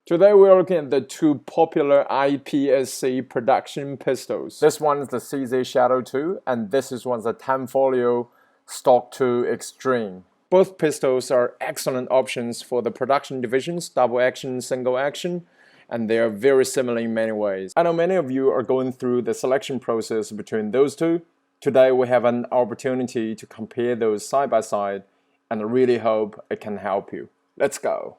Today we're looking at the two popular IPSC production pistols. This one is the CZ Shadow2 and this is the Tanfoglio Stock2 Extreme. Both pistols are excellent options for the production divisions, double action, single action, and they are very similar in many ways. I know many of you are going through the selection process between those two. Today we have an opportunity to compare those side by side and I really hope it can help you. Let's go.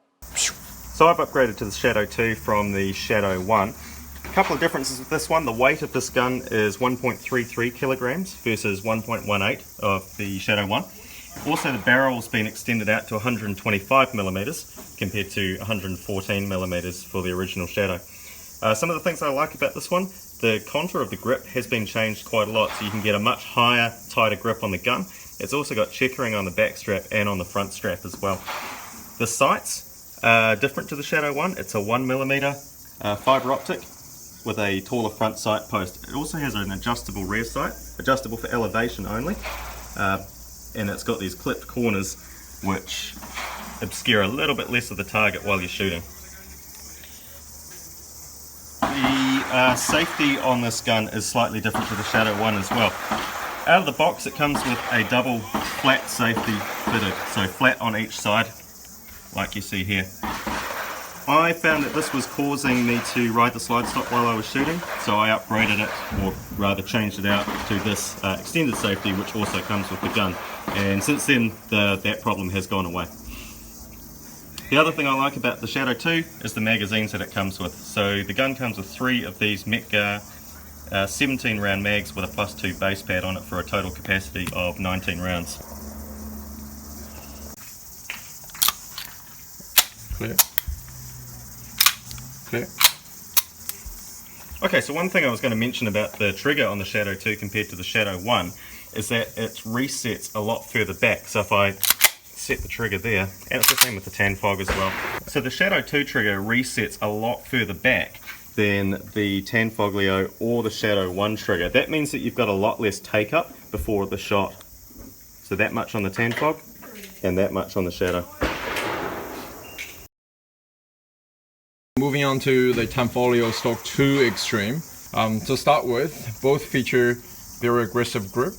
So I've upgraded to the Shadow2 from the Shadow1. A couple of differences with this one. The weight of this gun is 1.33 kilograms versus 1.18 of the Shadow1. Also the barrel's been extended out to 125 millimeters compared to 114 millimeters for the original Shadow. Some of the things I like about this one, the contour of the grip has been changed quite a lot, so you can get a much higher, tighter grip on the gun. It's also got checkering on the back strap and on the front strap as well. The sights, different to the Shadow1. It's a 1mm fibre optic with a taller front sight post. It also has an adjustable rear sight, adjustable for elevation only, and it's got these clipped corners which obscure a little bit less of the target while you're shooting. The safety on this gun is slightly different to the Shadow1 as well. Out of the box it comes with a double flat safety fitted, so flat on each side, like you see here. I found that this was causing me to ride the slide stop while I was shooting, so I upgraded it, or rather changed it out to this extended safety, which also comes with the gun. And since then, that problem has gone away. The other thing I like about the Shadow2 is the magazines that it comes with. So the gun comes with 3 of these Metgar 17 round mags with a +2 base pad on it for a total capacity of 19 rounds. Clear. Clear. Okay, so one thing I was going to mention about the trigger on the Shadow2 compared to the Shadow1 is that it resets a lot further back. So if I set the trigger there, and it's the same with the Tanfog as well. So the Shadow2 trigger resets a lot further back than the Tanfoglio or the Shadow1 trigger. That means that you've got a lot less take up before the shot. So that much on the Tanfog and that much on the Shadow. Moving on to the Tanfoglio Stock2 Extreme. To start with, both feature very aggressive grip.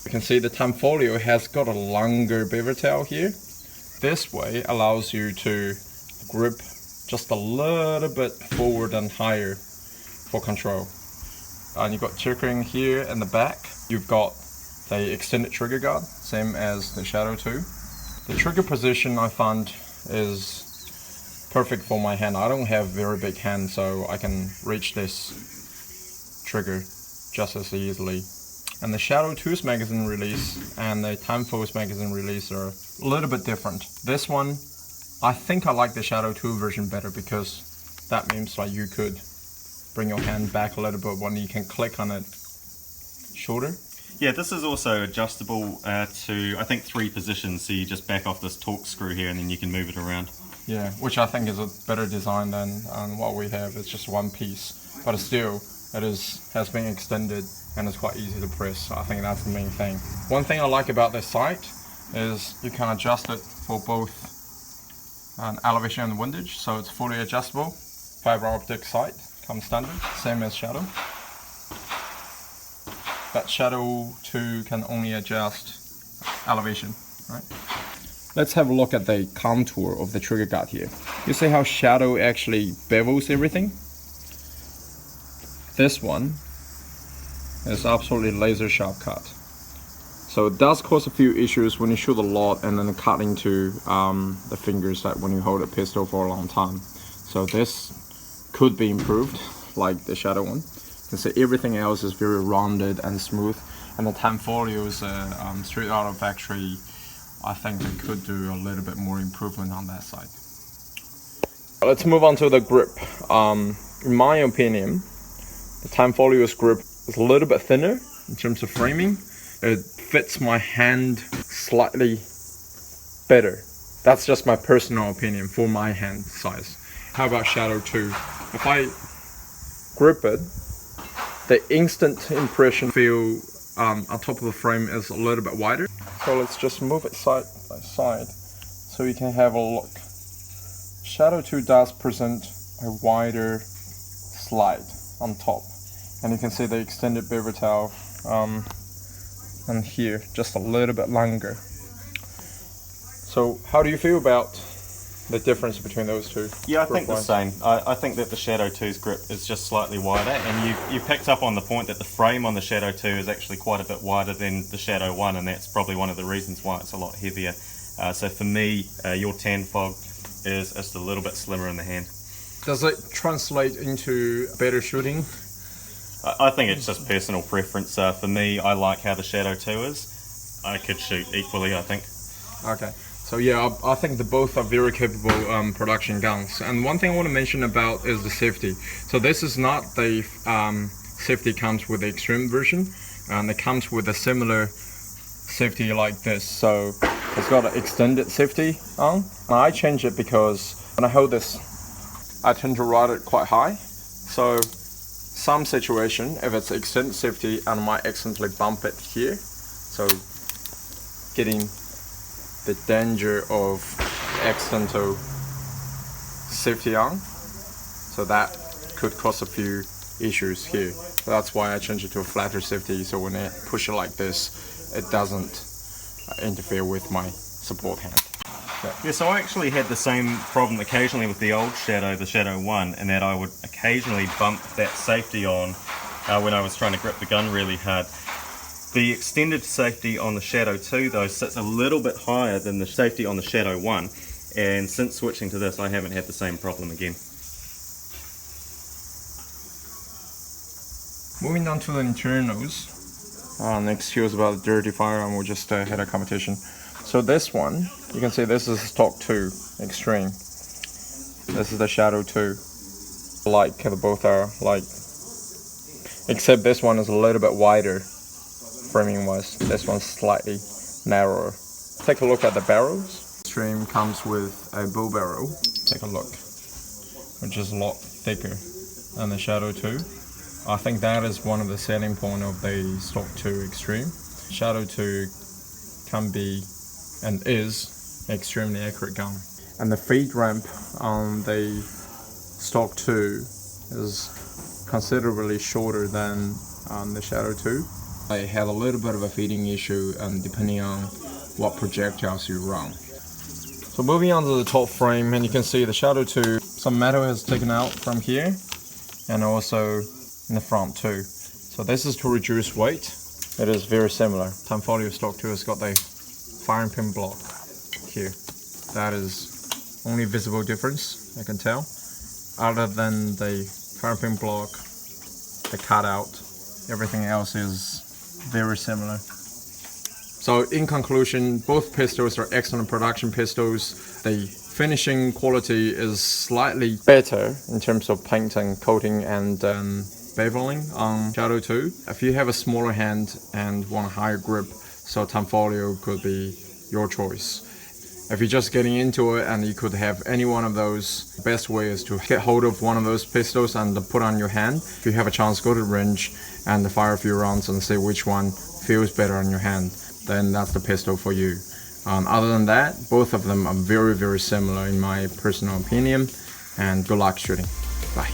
You can see the Tanfoglio has got a longer beaver tail here. This way allows you to grip just a little bit forward and higher for control. And you've got checkering here in the back. You've got the extended trigger guard, same as the Shadow2. The trigger position I found is perfect for my hand. I don't have very big hands, so I can reach this trigger just as easily. And the Shadow2's magazine release and the Tanfoglio's magazine release are a little bit different. This one, I think I like the Shadow2 version better because that means like you could bring your hand back a little bit when you can click on it shorter. Yeah, this is also adjustable to I think 3 positions, so you just back off this torque screw here and then you can move it around. Yeah, which I think is a better design than what we have. It's just one piece, but still it has been extended and it's quite easy to press. So I think that's the main thing. One thing I like about this sight is you can adjust it for both elevation and windage, so it's fully adjustable. Fiber optic sight comes standard, same as Shadow. But Shadow2 can only adjust elevation, right? Let's have a look at the contour of the trigger guard here. You see how Shadow actually bevels everything? This one is absolutely laser sharp cut. So it does cause a few issues when you shoot a lot and then cut into the fingers that when you hold a pistol for a long time. So this could be improved like the Shadow one. You can see everything else is very rounded and smooth, and the Tanfoglio is straight out of factory. I think they could do a little bit more improvement on that side. Let's move on to the grip. In my opinion, the Tanfoglio's grip is a little bit thinner in terms of framing. It fits my hand slightly better. That's just my personal opinion for my hand size. How about Shadow2? If I grip it, the instant impression feel on top of the frame is a little bit wider. So let's just move it side by side so you can have a look. Shadow2 does present a wider slide on top, and you can see the extended beaver tail and here just a little bit longer. So how do you feel about the difference between those two? Yeah, I think the same. I think that the Shadow 2's grip is just slightly wider, and you picked up on the point that the frame on the Shadow 2 is actually quite a bit wider than the Shadow 1, and that's probably one of the reasons why it's a lot heavier. So for me, your Tanfog is just a little bit slimmer in the hand. Does it translate into better shooting? I think it's just personal preference. For me, I like how the Shadow 2 is. I could shoot equally, I think. Okay. So yeah, I think the both are very capable production guns. And one thing I want to mention about is the safety. So this is not the safety comes with the extreme version, and it comes with a similar safety like this. So it's got an extended safety on. And I change it because when I hold this, I tend to ride it quite high. So some situation, if it's extended safety, I might accidentally bump it here. So getting the danger of accidental safety on, so that could cause a few issues here. So that's why I changed it to a flatter safety, so when I push it like this, it doesn't interfere with my support hand. Yeah, so I actually had the same problem occasionally with the old Shadow, the Shadow 1, in that I would occasionally bump that safety on when I was trying to grip the gun really hard. The extended safety on the Shadow 2 though sits a little bit higher than the safety on the Shadow 1, and since switching to this I haven't had the same problem again. Moving on to the internals. Excuse about the dirty firearm, we just had a competition. So this one, you can see this is Stock 2 Extreme. This is the Shadow 2. Like, both are like, except this one is a little bit wider framing wise. This one's slightly narrower. Take a look at the barrels. Extreme comes with a bow barrel. Take a look, which is a lot thicker than the Shadow 2. I think that is one of the selling point of the Stock 2 Extreme. Shadow 2 can be and is an extremely accurate gun. And the feed ramp on the Stock 2 is considerably shorter than the Shadow 2. I had a little bit of a feeding issue, depending on what projectiles you run. So moving on to the top frame, and you can see the Shadow 2, some metal is taken out from here, and also in the front too. So this is to reduce weight. It is very similar. Tanfoglio Stock2 has got the firing pin block here. That is only visible difference I can tell. Other than the firing pin block, the cutout, everything else is very similar. So in conclusion, both pistols are excellent production pistols. The finishing quality is slightly better in terms of paint and coating and beveling on Shadow 2. If you have a smaller hand and want a higher grip, so Tanfoglio could be your choice. If you're just getting into it and you could have any one of those, the best way is to get hold of one of those pistols and put on your hand. If you have a chance, go to the range and fire a few rounds and see which one feels better on your hand. Then that's the pistol for you. Other than that, both of them are very, very similar in my personal opinion. And good luck shooting. Bye.